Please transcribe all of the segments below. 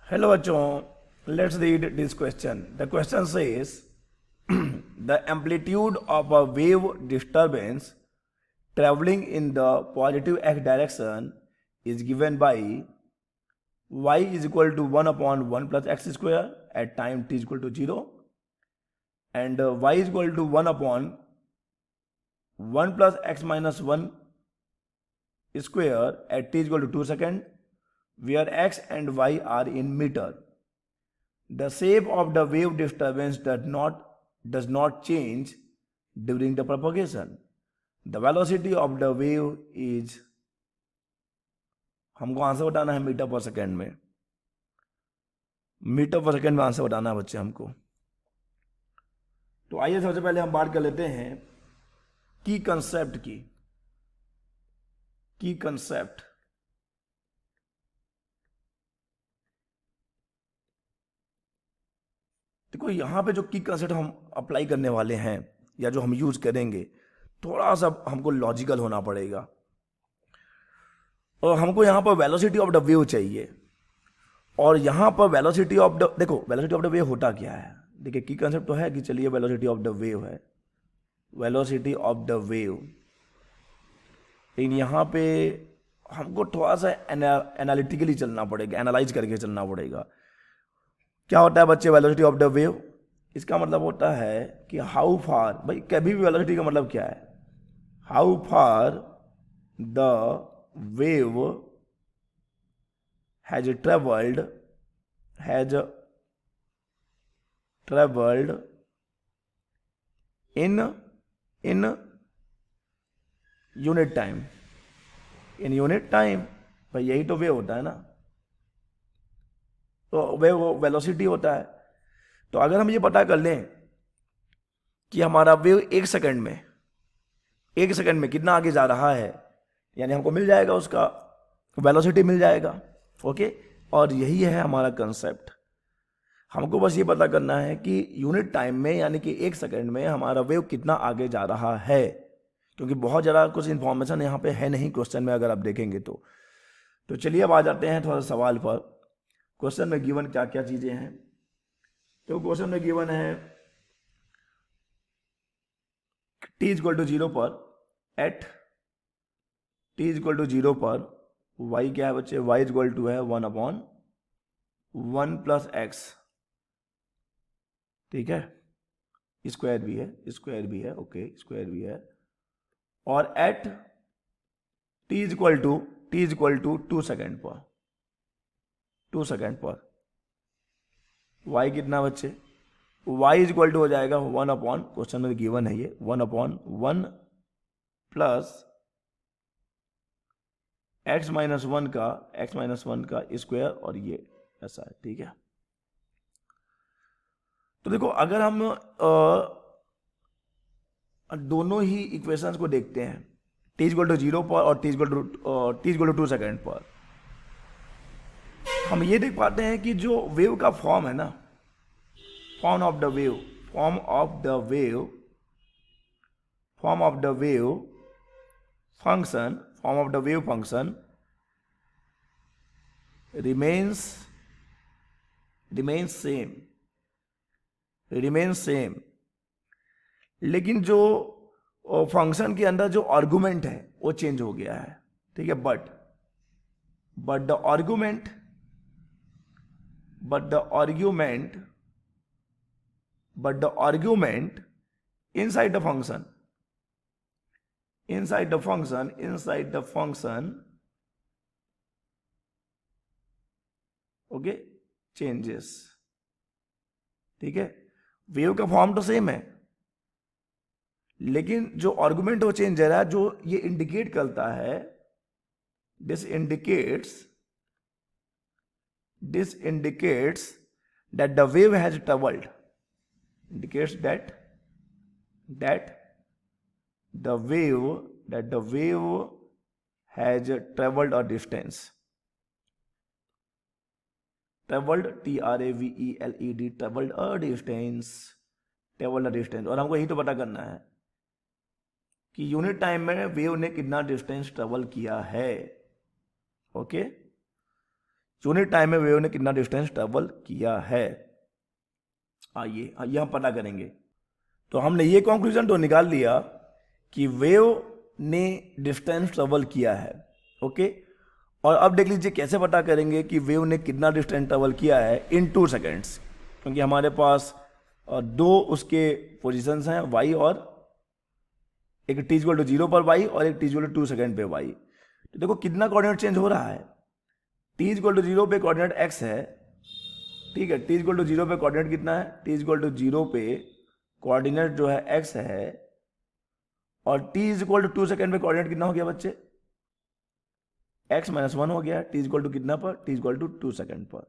Hello बच्चों, let's read this question. The question says the amplitude of a wave disturbance traveling in the positive x direction is given by y is equal to 1 upon 1 plus x square at time t is equal to 0 and y is equal to 1 upon 1 plus x minus 1 square at t is equal to 2 second, where x and y are in meter. The shape of the wave disturbance does not change during the propagation. The velocity of the wave is, हमको answer बताना है metre per second में. Metre per second में answer बताना है बच्चे हमको. तो आइए सबसे पहले हम बात कर लेते हैं की कंसेप्ट की. की कंसेप्ट देखो, यहां पे जो की कंसेप्ट हम अप्लाई करने वाले हैं या जो हम यूज करेंगे, थोड़ा सा हमको लॉजिकल होना पड़ेगा. और हमको यहां पर वेलोसिटी ऑफ द वेव चाहिए. और यहां पर वेलोसिटी ऑफ द, देखो वेलोसिटी ऑफ द वेव होता क्या है. देखिए की कंसेप्ट तो है कि चलिए वेलोसिटी ऑफ द वेव है, वेलोसिटी ऑफ द वेव. लेकिन यहां पे हमको थोड़ा सा एनालिटिकली चलना पड़ेगा, एनालाइज करके चलना पड़ेगा. क्या होता है बच्चे वेलोसिटी ऑफ द वेव? इसका मतलब होता है कि हाउ फार, भाई कभी भी वेलोसिटी का मतलब क्या है, how far the wave has travelled in unit time. In unit time, भाई यही तो वेव होता है ना. तो वेव वेलोसिटी होता है. तो अगर हम ये पता कर लें कि हमारा वेव एक सेकंड में कितना आगे जा रहा है, यानी हमको मिल जाएगा उसका वेलोसिटी मिल जाएगा. ओके, और यही है हमारा कंसेप्ट. हमको बस ये पता करना है कि यूनिट टाइम में, यानी कि एक सेकंड में हमारा वेव कितना आगे जा रहा है. क्योंकि बहुत ज़्यादा कुछ इंफॉर्मेशन यहाँ पे है नहीं क्वेश्चन में, अगर आप देखेंगे तो चलिए अब आ जाते हैं थोड़ा सा सवाल पर. क्वेश्चन में गिवन क्या क्या चीज़ें हैं. तो क्वेश्चन में गिवन है t इज इक्वल टू 0 पर, at t is equal to 0 पर y क्या है बच्चे, y इज इक्वल टू है 1 अपॉन 1 प्लस एक्स. ठीक है, स्क्वायर भी है ओके, स्क्वायर भी है. और at t is equal to 2 second पर, 2 सेकेंड पर y कितना बच्चे, y इज इक्वल टू हो जाएगा 1 अपॉन, क्वेश्चन में गिवन है ये, 1 upon 1 plus x minus one का स्क्वायर, और ये ऐसा है. ठीक है, तो देखो अगर हम दोनों ही इक्वेशंस को देखते हैं, t इक्वल टू 0 पर और t इक्वल टू 2 सेकेंड पर, हम ये देख पाते हैं कि जो वेव का फॉर्म है ना, form of the wave function remains same. लेकिन जो फंक्शन के अंदर जो आर्गुमेंट है वो चेंज हो गया है. ठीक है, but the argument inside the function okay changes. ठीक है, वेव का फॉर्म तो सेम है, लेकिन जो आर्गुमेंट वो चेंज हो रहा है. जो ये इंडिकेट करता है, this indicates that the wave has traveled, indicates that the wave has traveled a distance. traveled traveled a distance. और हमको यही तो पता करना है कि यूनिट टाइम में वेव ने कितना डिस्टेंस ट्रेवल किया है. ओके, यूनिट टाइम में वेव ने कितना डिस्टेंस ट्रेवल किया है। आइए ये हम पता करेंगे। तो हमने ये कंक्लूजन तो निकाल लिया कि वेव ने डिस्टेंस ट्रेवल किया है। ओके, और अब देख लीजिए कैसे पता करेंगे कि वेव ने कितना डिस्टेंस ट्रेवल किया है इन 2 सेकेंड्स, क्योंकि हमारे पास दो उसके पोजीशंस हैं y और एक t=0 पर y और एक t=2 सेकेंड पे y। तो देखो कितना कोऑर्डिनेट चेंज हो रहा है। t=0 पे कोऑर्डिनेट x है, ठीक है, t=0 पे कोऑर्डिनेट कितना है, t=0 पे कोऑर्डिनेट जो है x है, और t=2 सेकेंड पे कोऑर्डिनेट कितना हो गया बच्चे, x-1 हो गया। t= कितना पर, t=2 सेकेंड पर।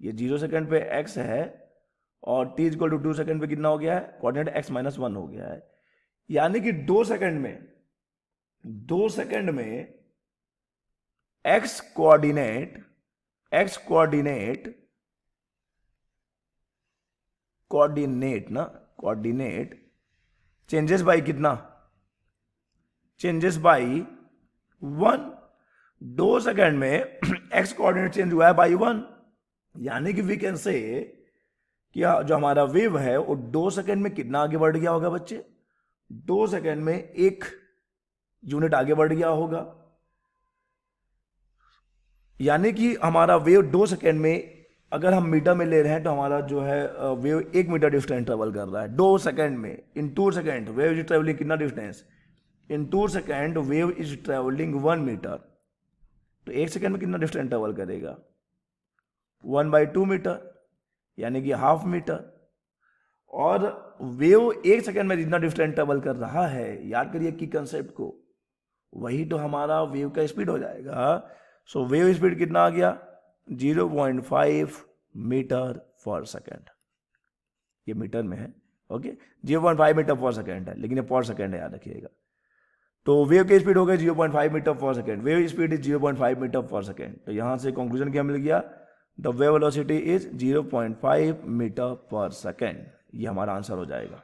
ये 0 सेकेंड पे x है और t=2 सेकेंड पे कितना हो गया है, कोऑर्डिनेट x-1 हो गया है। यानी कि 2 सेकेंड में x कोऑर्डिनेट चेंजेस बाय कितना, चेंजेस बाय 1। 2 सेकेंड में x कोऑर्डिनेट चेंज हुआ है बाय 1, यानी कि वी कैन से कि जो हमारा वेव है वो 2 सेकेंड में कितना आगे बढ़ गया होगा बच्चे, 2 सेकेंड में 1 यूनिट आगे बढ़ गया होगा। यानी कि हमारा वेव 2 सेकेंड में, अगर हम मीटर में ले रहे हैं तो हमारा जो है वेव 1 मीटर डिस्टेंस ट्रेवल कर रहा है 2 सेकेंड में। In 2 second wave is travelling कितना distance, in 2 second wave is travelling 1 metre. तो 1 सेकेंड में कितना डिस्टेंस ट्रेवल करेगा, 1/2 मीटर, यानी कि हाफ मीटर। और वेव 1 सेकेंड में जितना डिस्टेंस ट्रेवल कर रहा है, याद करिए की कंसेप्ट को, वही तो हमारा वेव का स्पीड हो जाएगा। सो वेव स्पीड कितना आ गया, 0.5 मीटर पर सेकेंड। ये मीटर में है, ओके, 0.5 मीटर पर सेकेंड है, लेकिन ये पर सेकेंड है, याद रखिएगा। तो वेव की स्पीड हो गई 0.5 metre per second, wave speed is 0.5 metre per second. तो यहां से कंक्लूजन क्या मिल गया, the wave velocity is 0.5 metre per second. ये हमारा आंसर हो जाएगा।